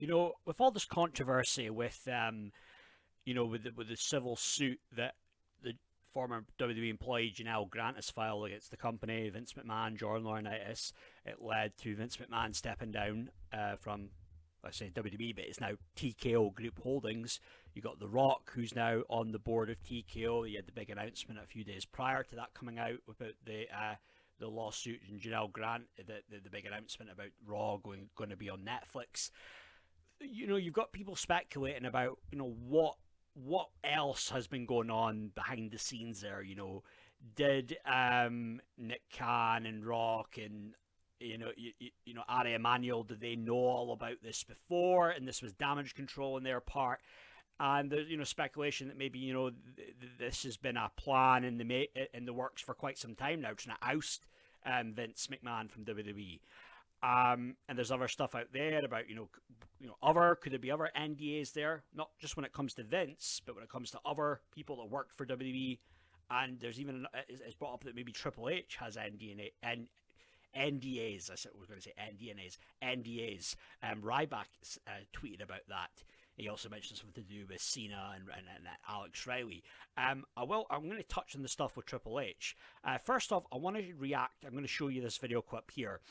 With all this controversy with the civil suit that the former WWE employee Janelle Grant has filed against the company, Vince McMahon, Jordan Laurinaitis, it led to Vince McMahon stepping down from, I say WWE, but it's now TKO Group Holdings. You got The Rock, who's now on the board of TKO. He had the big announcement a few days prior to that coming out about the lawsuit and Janelle Grant, the big announcement about Raw going to be on Netflix. You've got people speculating about what else has been going on behind the scenes there. Did Nick Khan and Rock and Ari Emanuel, did they know all about this before and this was damage control on their part? And there's speculation that maybe this has been a plan in the works for quite some time now, trying to oust Vince McMahon from WWE. And there's other stuff out there about could there be other NDAs there? Not just when it comes to Vince, but when it comes to other people that worked for WWE. And there's even it's brought up that maybe Triple H has NDAs. I said I was going to say NDAs. Ryback tweeted about that. He also mentioned something to do with Cena and Alex Riley. I'm going to touch on the stuff with Triple H. First off, I want to react. I'm going to show you this video clip here.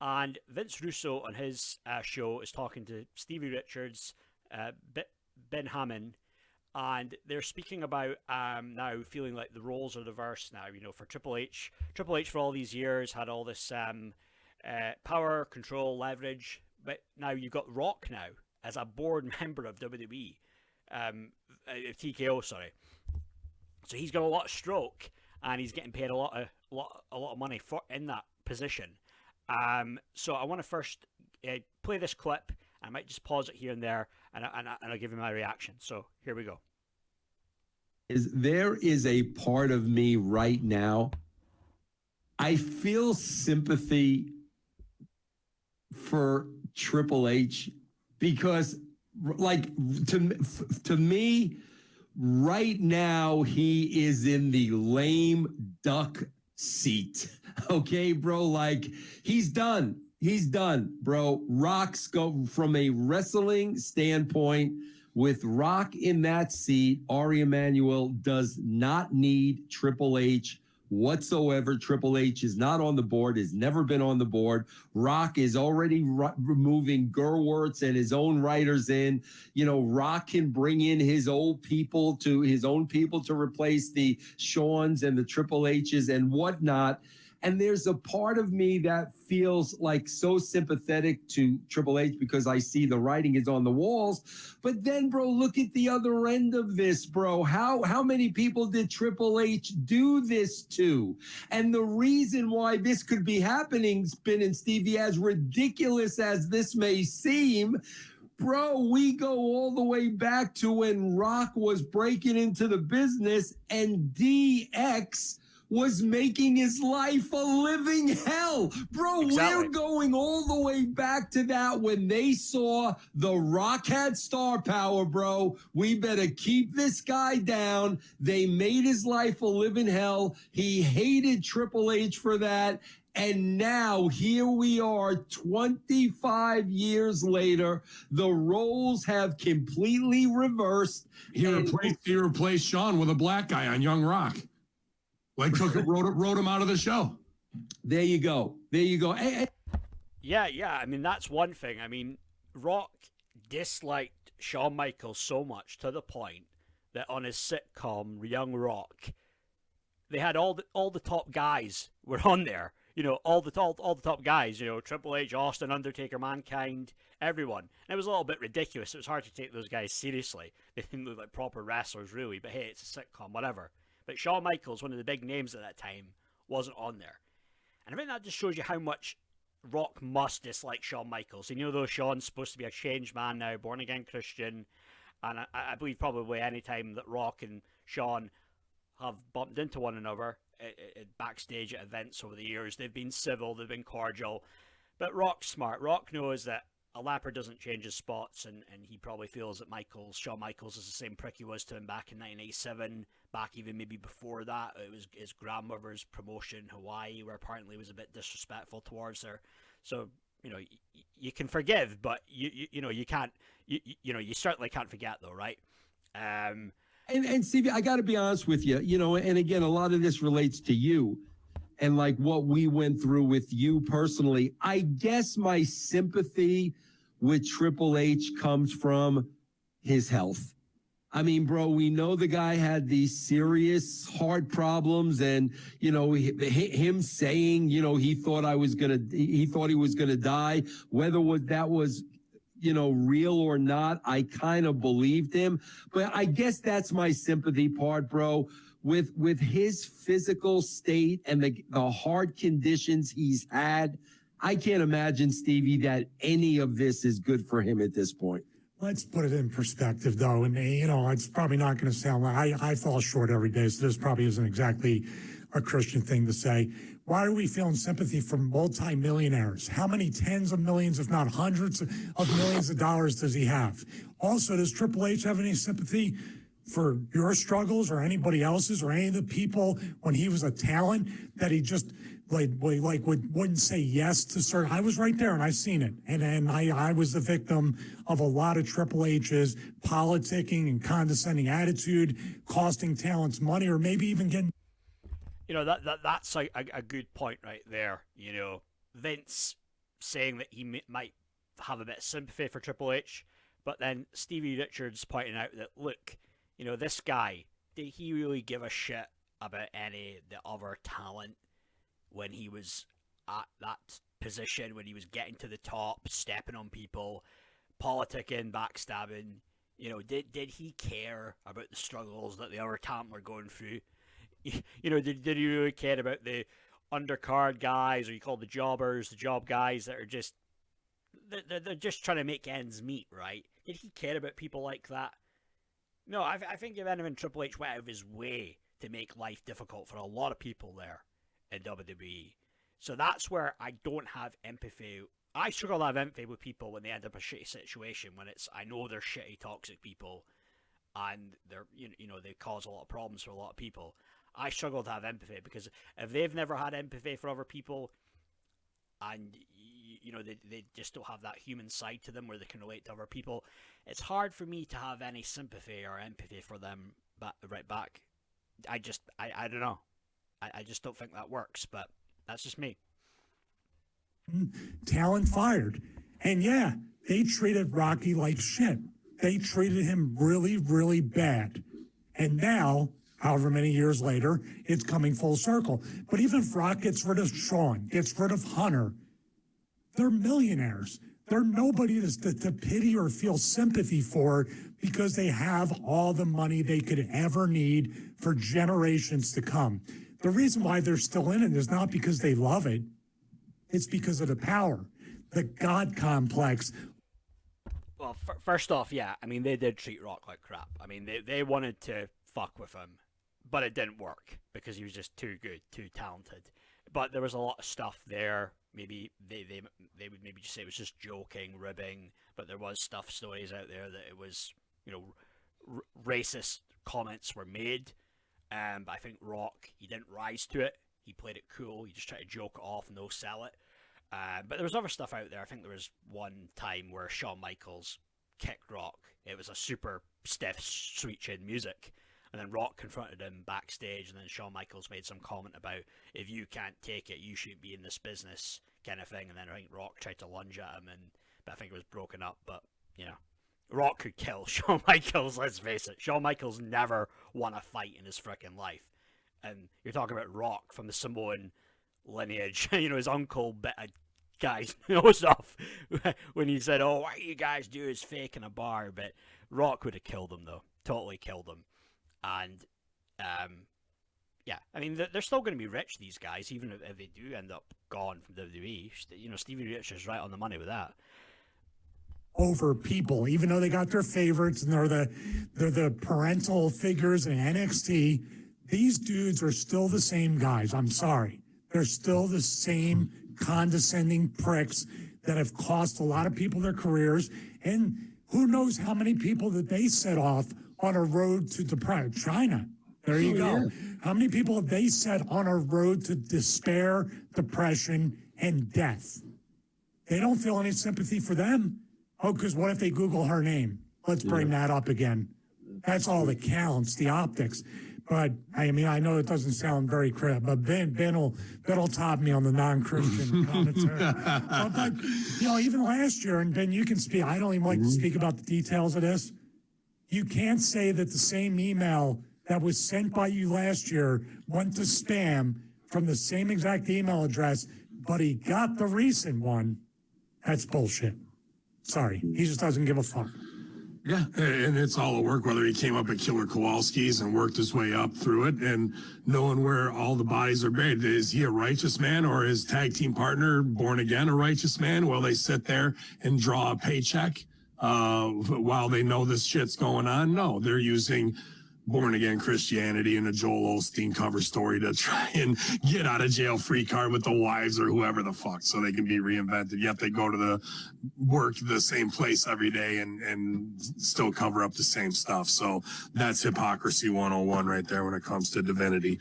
And Vince Russo on his show is talking to Stevie Richards, Ben Hammond, and they're speaking about now feeling like the roles are reversed now. For Triple H. Triple H for all these years had all this power, control, leverage, but now you've got Rock now as a board member of WWE, TKO, sorry. So he's got a lot of stroke, and he's getting paid a lot of money in that position. So I want to first play this clip. I might just pause it here and there, and I'll give you my reaction. So here we go. There is a part of me right now, I feel sympathy for Triple H because, like, to me, right now, he is in the lame duck seat. Okay, bro? Like, he's done. He's done, bro. Rock's go from a wrestling standpoint. With Rock in that seat, Ari Emanuel does not need Triple H whatsoever. Triple H is not on the board, has never been on the board. Rock is already removing Gerwirtz and his own writers in. Rock can bring in his own people to replace the Shawns and the Triple H's and whatnot. And there's a part of me that feels like so sympathetic to Triple H because I see the writing is on the walls. But then, bro, look at the other end of this, bro. How many people did Triple H do this to? And the reason why this could be happening, Spin and Stevie, as ridiculous as this may seem, bro, we go all the way back to when Rock was breaking into the business and DX was making his life a living hell. Bro, Exactly. We're going all the way back to that when they saw The Rock had star power, bro. We better keep this guy down. They made his life a living hell. He hated Triple H for that. And now here we are 25 years later. The roles have completely reversed. He replaced Shawn with a black guy on Young Rock. Like wrote him out of the show. There you go. Hey. Yeah. I mean, that's one thing. I mean, Rock disliked Shawn Michaels so much to the point that on his sitcom Young Rock, they had all the top guys were on there. All the top guys. Triple H, Austin, Undertaker, Mankind, everyone. And it was a little bit ridiculous. It was hard to take those guys seriously. They didn't look like proper wrestlers, really. But hey, it's a sitcom, whatever. But Shawn Michaels, one of the big names at that time, wasn't on there. And I think that just shows you how much Rock must dislike Shawn Michaels. And though Shawn's supposed to be a changed man now, born-again Christian, and I believe probably any time that Rock and Shawn have bumped into one another at backstage at events over the years, they've been civil, they've been cordial. But Rock's smart. Rock knows that a leopard doesn't change his spots, and he probably feels that Shawn Michaels is the same prick he was to him back in 1987, back even maybe before that. It was his grandmother's promotion in Hawaii, where apparently he was a bit disrespectful towards her. So you can forgive, but you can't. You certainly can't forget, though, right? And Stevie, I got to be honest with you, and again, a lot of this relates to you and like what we went through with you personally. I guess my sympathy with Triple H comes from his health. I mean, bro, we know the guy had these serious heart problems, and him saying, he thought he was gonna die. Whether that was real or not, I kind of believed him. But I guess that's my sympathy part, bro. With his physical state and the heart conditions he's had, I can't imagine, Stevie, that any of this is good for him at this point. Let's put it in perspective, though, and it's probably not going to sound like I fall short every day, so this probably isn't exactly a Christian thing to say. Why are we feeling sympathy from multimillionaires? How many tens of millions, if not hundreds of millions of dollars does he have? Also, does Triple H have any sympathy for your struggles or anybody else's or any of the people when he was a talent that he just wouldn't say yes to certain? I was right there and I seen it, and I was the victim of a lot of Triple H's politicking and condescending attitude, costing talents money, or maybe even getting. That's a good point right there. Vince saying that he might have a bit of sympathy for Triple H, but then Stevie Richards pointing out that, look, this guy, did he really give a shit about any of the other talent when he was at that position, when he was getting to the top, stepping on people, politicking, backstabbing? Did he care about the struggles that the other talent were going through? Did he really care about the undercard guys, or you call the jobbers, the job guys that are just they're just trying to make ends meet, right? Did he care about people like that? No, I think if anyone, Triple H went out of his way to make life difficult for a lot of people there in WWE. So that's where I don't have empathy. I struggle to have empathy with people when they end up in a shitty situation, when I know they're shitty, toxic people, and they're they cause a lot of problems for a lot of people. I struggle to have empathy, because if they've never had empathy for other people, and they just don't have that human side to them where they can relate to other people, it's hard for me to have any sympathy or empathy for them right back. I don't know. I just don't think that works, but that's just me. Talent fired. And yeah, they treated Rocky like shit. They treated him really, really bad. And now, however many years later, it's coming full circle. But even if Rock gets rid of Shawn, gets rid of Hunter, they're millionaires. They're nobody to pity or feel sympathy for, because they have all the money they could ever need for generations to come. The reason why they're still in it is not because they love it. It's because of the power, the God complex. Well, first off, yeah, I mean, they did treat Rock like crap. I mean, they wanted to fuck with him, but it didn't work because he was just too good, too talented. But there was a lot of stuff there. Maybe they would maybe just say it was just joking, ribbing, but there was stories out there that it was, racist comments were made. But I think Rock, he didn't rise to it. He played it cool. He just tried to joke it off, no sell it. But there was other stuff out there. I think there was one time where Shawn Michaels kicked Rock. It was a super stiff, sweet chin music. And then Rock confronted him backstage, and then Shawn Michaels made some comment about, if you can't take it, you shouldn't be in this business, kind of thing. And then I think Rock tried to lunge at him, but I think it was broken up. But, Rock could kill Shawn Michaels, let's face it. Shawn Michaels never won a fight in his freaking life. And you're talking about Rock from the Samoan lineage. His uncle bit a guy's nose off when he said, "Oh, what you guys do is fake in a bar." But Rock would have killed him, though. Totally killed him. And, yeah, I mean, they're still going to be rich, these guys, even if they do end up gone from WWE. Stevie Richards is right on the money with that. Over people, even though they got their favorites and they're the parental figures in NXT, these dudes are still the same guys. I'm sorry. They're still the same condescending pricks that have cost a lot of people their careers. And who knows how many people that they set off on a road to depression. China. There you go. Yeah. How many people have they set on a road to despair, depression, and death? They don't feel any sympathy for them. Oh, because what if they Google her name? Let's bring that up again. That's all that counts, the optics. But I mean, I know it doesn't sound very crib, but Ben will top me on the non-Christian commentary. But even last year, and Ben, you can speak. I don't even like to speak about the details of this. You can't say that the same email that was sent by you last year went to spam from the same exact email address, but he got the recent one. That's bullshit. Sorry, he just doesn't give a fuck. Yeah, and it's all a work, whether he came up at Killer Kowalski's and worked his way up through it and knowing where all the bodies are buried. Is he a righteous man, or his tag team partner, Born Again, a righteous man? Will they sit there and draw a paycheck while they know this shit's going on? No, they're using Born Again Christianity and a Joel Osteen cover story to try and get out of jail free card with the wives or whoever the fuck, so they can be reinvented. Yet they go to the work the same place every day and still cover up the same stuff. So that's hypocrisy 101 right there when it comes to divinity.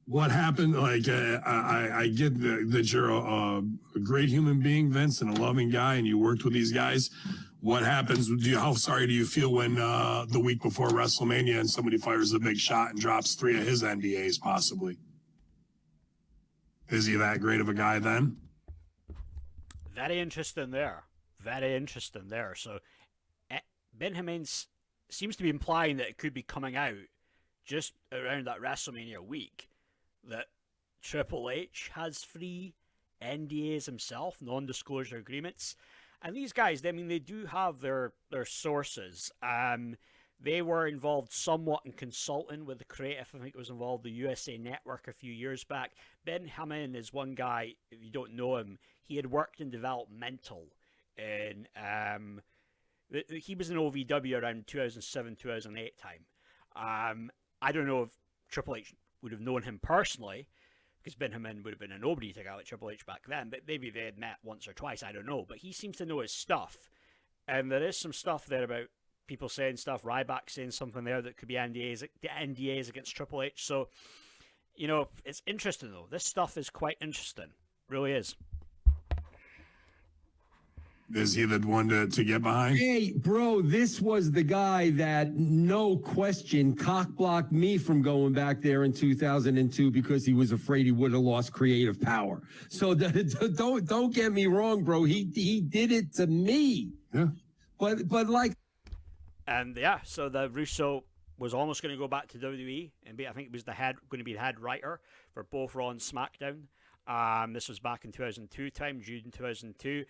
What happened? Like, I get that you're a great human being, Vince, and a loving guy, and you worked with these guys. What happens? How sorry do you feel when the week before WrestleMania and somebody fires a big shot and drops 3 of his NDAs, possibly? Is he that great of a guy then? Very interesting there. Very interesting there. So, Ben Jimenez seems to be implying that it could be coming out just around that WrestleMania week that Triple H has 3 NDAs himself, non-disclosure agreements. And these guys, I mean, they do have their sources. They were involved somewhat in consulting with the creative. I think it was involved the USA Network a few years back. Ben Hammond is one guy, if you don't know him, he had worked in developmental. And he was in OVW around 2007, 2008 time. I don't know if Triple H would have known him personally, because Ben Hammond would have been a nobody to go at Triple H back then, but maybe they had met once or twice, I don't know. But he seems to know his stuff. And there is some stuff there about people saying stuff, Ryback saying something there that could be NDAs against Triple H. So, it's interesting, though. This stuff is quite interesting. It really is. Is he the one to get behind? Hey, bro, this was the guy that, no question, cock-blocked me from going back there in 2002 because he was afraid he would have lost creative power. So don't get me wrong, bro. He did it to me. Yeah. But like. And yeah, so the Russo was almost going to go back to WWE and I think it was going to be the head writer for both Raw and SmackDown. This was back in 2002 time, June 2002.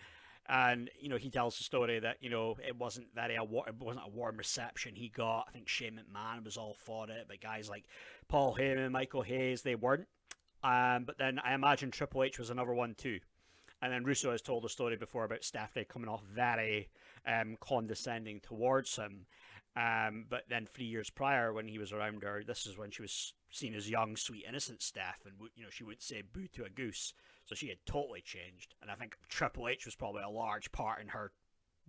And, he tells the story that, it wasn't a warm reception he got. I think Shane McMahon was all for it, but guys like Paul Heyman, Michael Hayes, they weren't. But then I imagine Triple H was another one too. And then Russo has told a story before about Stephanie coming off very condescending towards him. But then 3 years prior, when he was around her, this is when she was seen as young, sweet, innocent Steph, and she wouldn't say boo to a goose. So she had totally changed, and I think Triple H was probably a large part in her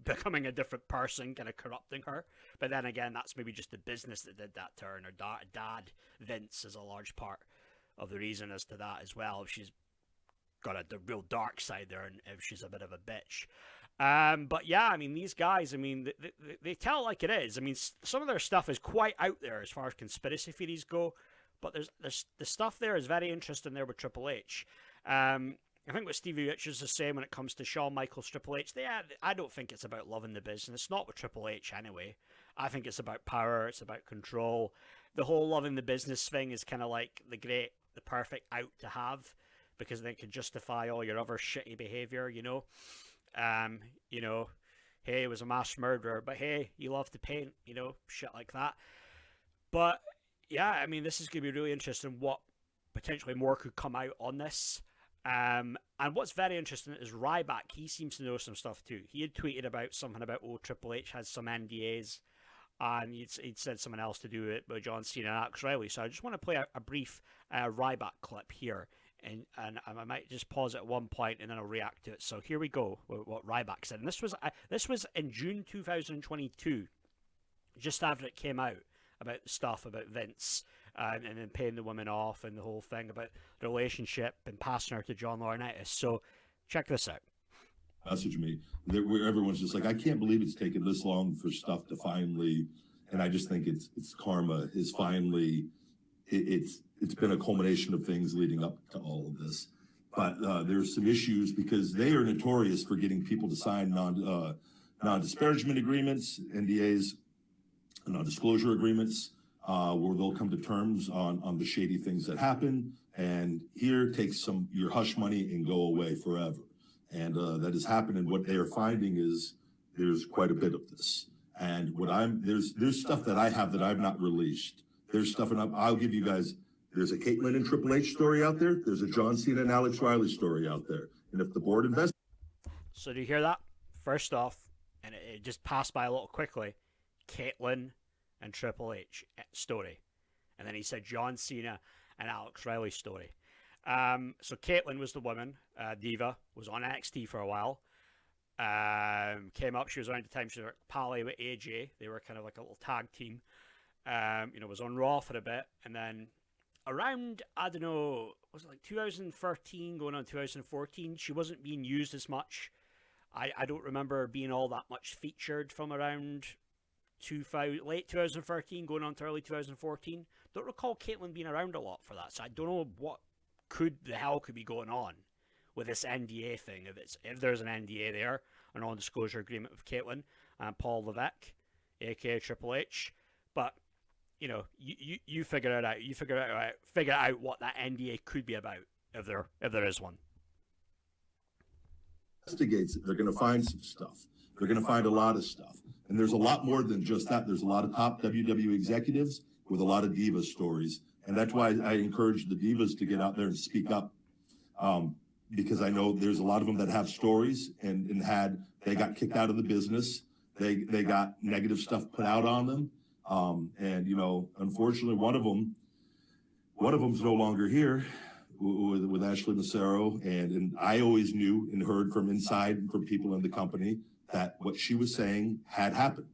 becoming a different person, kind of corrupting her. But then again, that's maybe just the business that did that to her, and her dad, Vince, is a large part of the reason as to that as well. If she's got the real dark side there, and if she's a bit of a bitch. But yeah, I mean, these guys, I mean, they tell it like it is. I mean, some of their stuff is quite out there as far as conspiracy theories go, but there's the stuff there is very interesting there with Triple H. I think what Stevie Richards is saying when it comes to Shawn Michaels, Triple H, I don't think it's about loving the business. It's not with Triple H anyway. I think it's about power. It's about control. The whole loving the business thing is kind of like the perfect out to have, because then it can justify all your other shitty behavior, hey, he was a mass murderer, but hey, you love to paint, shit like that. But yeah, I mean, this is going to be really interesting what potentially more could come out on this. And what's very interesting is Ryback. He seems to know some stuff too. He had tweeted about something about, Triple H has some NDAs, and he'd said something else to do with John Cena and Alex Riley. So I just want to play a brief Ryback clip here, and I might just pause at one point and then I'll react to it. So here we go with what Ryback said. And this was in June 2022, just after it came out about the stuff about Vince. And then paying the women off and the whole thing about the relationship and passing her to John Laurinaitis. So Check this out. Message me where everyone's just like, I can't believe it's taken this long for stuff to finally, and I just think it's karma is finally, it's been a culmination of things leading up to all of this. But there's some issues because they are notorious for getting people to sign non-disparagement agreements, NDAs, non-disclosure agreements, where they'll come to terms on the shady things that happen. And here, take some your hush money and go away forever. And that has happened. And what they are finding is there's quite a bit of this. And there's stuff that I have that I've not released. There's stuff, and I'll give you guys. There's a Caitlyn and Triple H story out there. There's a John Cena and Alex Riley story out there. And if the board invests. So do you hear that? First off, and it just passed by a little quickly, Caitlyn and Triple H story. And then he said John Cena and Alex Riley story. So Caitlyn was the woman, Diva, was on NXT for a while. Came up, she was around the time she was pally with AJ. They were kind of like a little tag team. Was on Raw for a bit, and then around, I don't know, was it like 2013 going on 2014, she wasn't being used as much. I don't remember being all that much featured from around late 2013 going on to early 2014. Don't recall Caitlyn being around a lot for that, so I don't know what the hell could be going on with this NDA thing. If there's an NDA there, a non-disclosure agreement with Caitlyn and Paul Levesque, aka Triple H, but you figure it out. You figure out what that NDA could be about if there is one. Investigates it, they're going to find some stuff. They're going to find a lot of stuff, and there's a lot more than just that. There's a lot of top WWE executives with a lot of diva stories, and that's why I encourage the divas to get out there and speak up, because I know there's a lot of them that have stories and they got kicked out of the business. They got negative stuff put out on them. And unfortunately, one of them's no longer here with Ashley Massaro. And I always knew and heard from inside and from people in the company that what she was saying had happened.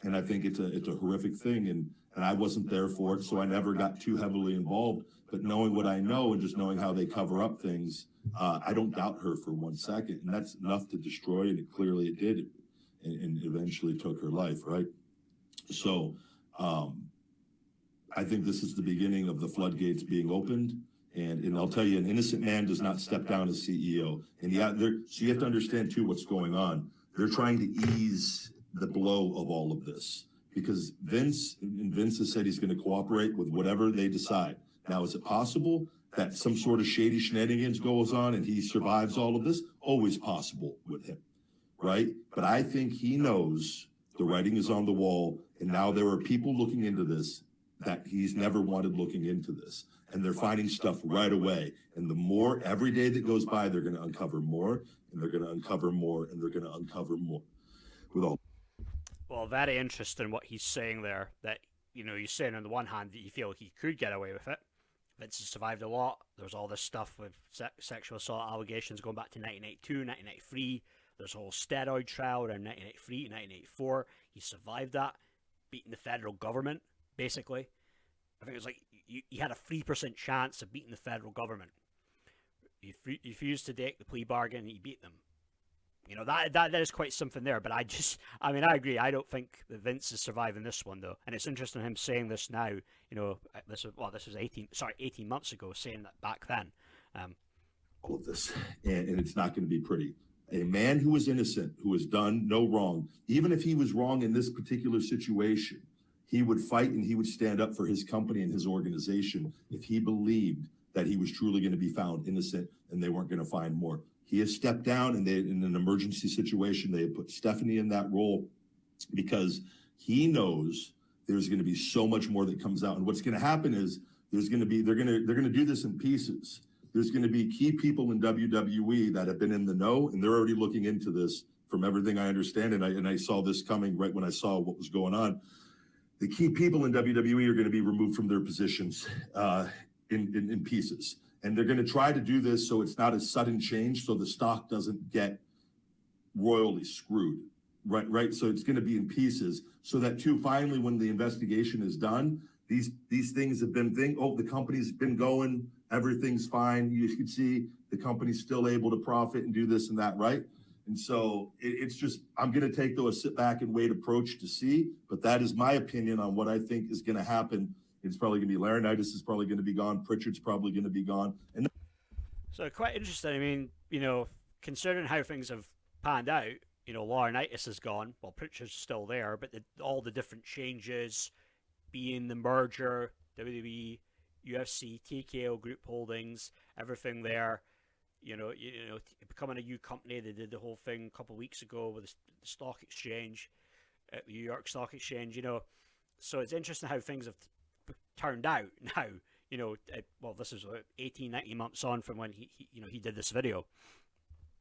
And I think it's a horrific thing. And I wasn't there for it, so I never got too heavily involved. But knowing what I know and just knowing how they cover up things, I don't doubt her for 1 second. And that's enough to destroy, and clearly it did, and eventually took her life, right? So I think this is the beginning of the floodgates being opened. And I'll tell you, an innocent man does not step down as CEO. And so you have to understand, too, what's going on. They're trying to ease the blow of all of this because Vince has said he's going to cooperate with whatever they decide. Now, is it possible that some sort of shady shenanigans goes on and he survives all of this? Always possible with him, right? But I think he knows the writing is on the wall, and now there are people looking into this that he's never wanted looking into this. And they're finding stuff right away. And the more, every day that goes by, they're going to uncover more, and they're going to uncover more, and they're going to uncover more. Well, very interesting what he's saying there, that, he's saying on the one hand that you feel he could get away with it. Vince has survived a lot. There's all this stuff with sexual assault allegations going back to 1992, 1993. There's a whole steroid trial around 1983, 1984. He survived that, beating the federal government, basically. I think it was like you had a 3% chance of beating the federal government. You refused to take the plea bargain and you beat them. That is quite something there. But I agree. I don't think that Vince is surviving this one, though. And it's interesting him saying this now. This was 18 months ago, saying that back then. All of this, and it's not going to be pretty. A man who is innocent, who has done no wrong, even if he was wrong in this particular situation, he would fight and he would stand up for his company and his organization if he believed that he was truly going to be found innocent and they weren't going to find more. He has stepped down, and in an emergency situation, they have put Stephanie in that role because he knows there's going to be so much more that comes out. And what's going to happen is they're going to do this in pieces. There's going to be key people in WWE that have been in the know, and they're already looking into this from everything I understand. And I saw this coming right when I saw what was going on. The key people in WWE are going to be removed from their positions in pieces. And they're going to try to do this so it's not a sudden change, so the stock doesn't get royally screwed, right? So it's going to be in pieces so that, too, finally, when the investigation is done, these things have been the company's been going, everything's fine. You can see the company's still able to profit and do this and that, right? And so it's just, I'm going to take a sit back and wait approach to see, but that is my opinion on what I think is going to happen. It's probably going to be Laurinaitis is probably going to be gone. Pritchard's probably going to be gone. And So quite interesting. I mean, you know, considering how things have panned out, you know, Laurinaitis is gone. Well, Pritchard's still there, but all the different changes, being the merger, WWE, UFC, TKO Group Holdings, everything there. You know, becoming a new company. They did the whole thing a couple of weeks ago with the stock exchange, at the New York Stock Exchange. You know, so it's interesting how things have turned out now. You know, well, this is 18, 19 months on from when he did this video.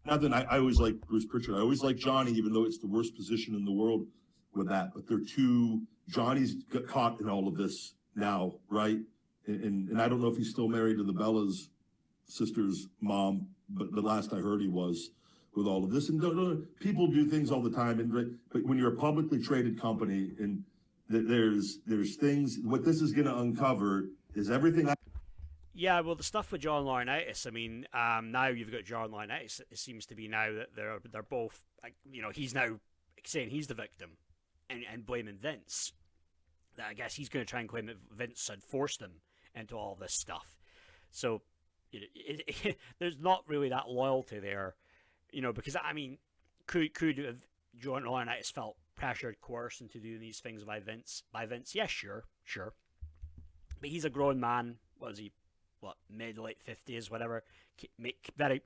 nothing. I always like Bruce Pritchard. I always like Johnny, even though it's the worst position in the world with that. But they're two. Johnny's got caught in all of this now, right? And I don't know if he's still married to the Bella's sister's mom, but the last I heard he was with all of this. And people do things all the time. But when you're a publicly traded company, and there's things. What this is going to uncover is everything. Yeah, well, the stuff with John Laurinaitis, I mean, now you've got John Laurinaitis. It seems to be now that they're both, he's now saying he's the victim and blaming Vince. I guess he's going to try and claim that Vince had forced him into all this stuff. So there's not really that loyalty there, because, I mean, could have John Laurinaitis felt pressured, coerced into doing these things by Vince? Yeah, sure. But he's a grown man. What is he? Mid, late 50s, whatever,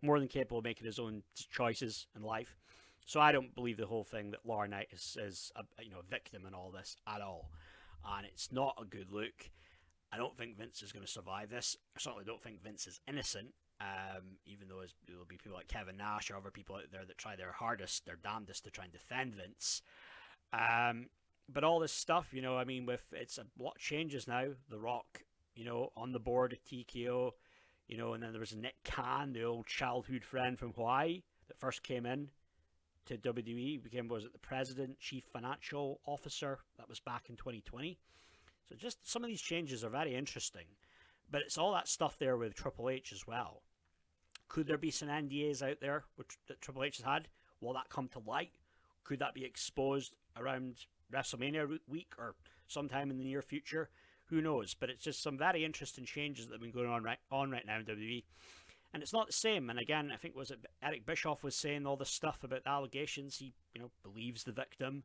more than capable of making his own choices in life. So I don't believe the whole thing that Laurinaitis is a victim in all this at all. And it's not a good look. I don't think Vince is going to survive this. I certainly don't think Vince is innocent, even though there'll be people like Kevin Nash or other people out there that try their hardest, their damnedest to try and defend Vince. But all this stuff, it's a lot of changes now. The Rock, on the board at TKO, and then there was Nick Khan, the old childhood friend from Hawaii that first came in to WWE, was it the president, chief financial officer? That was back in 2020. So just some of these changes are very interesting, but it's all that stuff there with Triple H as well. Could there be some NDAs out there that Triple H has had? Will that come to light? Could that be exposed around WrestleMania week or sometime in the near future? Who knows? But it's just some very interesting changes that have been going on right now in WWE. And it's not the same. And again, I think Eric Bischoff was saying all this stuff about the allegations. He, believes the victim.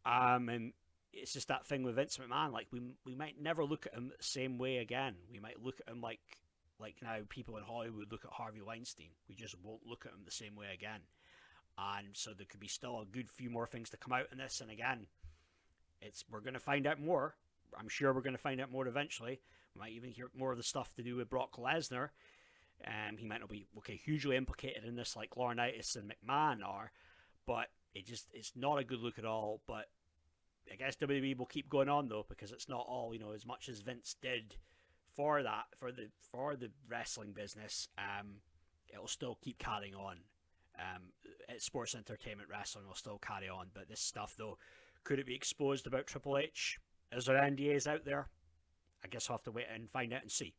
And it's just that thing with Vince McMahon. Like, we might never look at him the same way again. We might look at him like now people in Hollywood look at Harvey Weinstein. We just won't look at him the same way again. And so there could be still a good few more things to come out in this. And again, we're going to find out more. I'm sure we're going to find out more eventually. We might even hear more of the stuff to do with Brock Lesnar. He might not be hugely implicated in this like Laurinaitis and McMahon are, but it's not a good look at all. But I guess WWE will keep going on though, because it's not all as much as Vince did for the wrestling business. It'll still keep carrying on. Sports entertainment wrestling will still carry on, but this stuff though, could it be exposed about Triple H? Is there NDAs out there? I guess I'll have to wait and find out and see.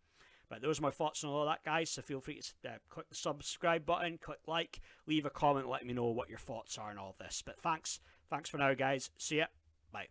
But those are my thoughts on all that, guys. So feel free to click the subscribe button, click like, leave a comment, let me know what your thoughts are on all this. But thanks for now, guys. See ya. Bye.